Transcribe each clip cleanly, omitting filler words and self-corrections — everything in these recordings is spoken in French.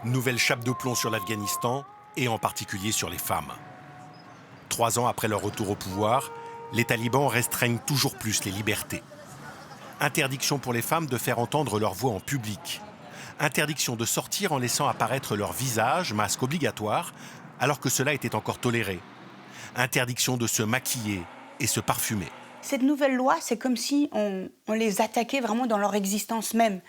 Nouvelle chape de plomb sur l'Afghanistan et en particulier sur les femmes. 3 ans après leur retour au pouvoir, les talibans restreignent toujours plus les libertés. Interdiction pour les femmes de faire entendre leur voix en public. Interdiction de sortir en laissant apparaître leur visage, masque obligatoire, alors que cela était encore toléré. Interdiction de se maquiller et se parfumer. Cette nouvelle loi, c'est comme si on les attaquait vraiment dans leur existence même.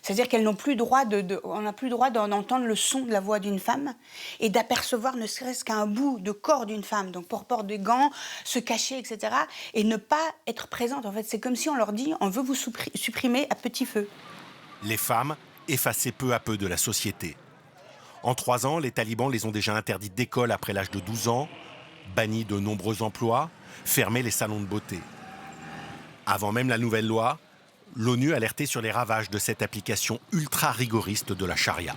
C'est-à-dire qu'elles n'ont plus droit on n'a plus le droit d'entendre le son de la voix d'une femme et d'apercevoir ne serait-ce qu'un bout de corps d'une femme. Donc pour porter des gants, se cacher, etc. Et ne pas être présente. En fait, c'est comme si on leur dit on veut vous supprimer à petit feu. Les femmes effacées peu à peu de la société. En 3 ans, les talibans les ont déjà interdites d'école après l'âge de 12 ans, bannis de nombreux emplois, fermé les salons de beauté. Avant même la nouvelle loi, l'ONU alertait sur les ravages de cette application ultra rigoriste de la charia.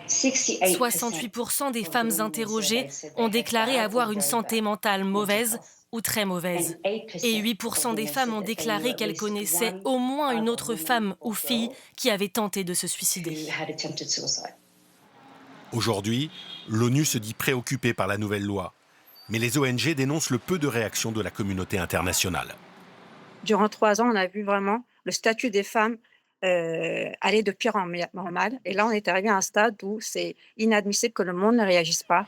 68% des femmes interrogées ont déclaré avoir une santé mentale mauvaise ou très mauvaise. Et 8% des femmes ont déclaré qu'elles connaissaient au moins une autre femme ou fille qui avait tenté de se suicider. Aujourd'hui, l'ONU se dit préoccupée par la nouvelle loi. Mais les ONG dénoncent le peu de réaction de la communauté internationale. Durant 3 ans, on a vu vraiment le statut des femmes aller de pire en mal. Et là, on est arrivé à un stade où c'est inadmissible que le monde ne réagisse pas.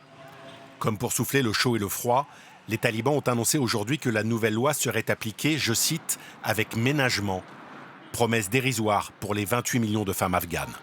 Comme pour souffler le chaud et le froid, les talibans ont annoncé aujourd'hui que la nouvelle loi serait appliquée, je cite, avec ménagement. Promesse dérisoire pour les 28 millions de femmes afghanes.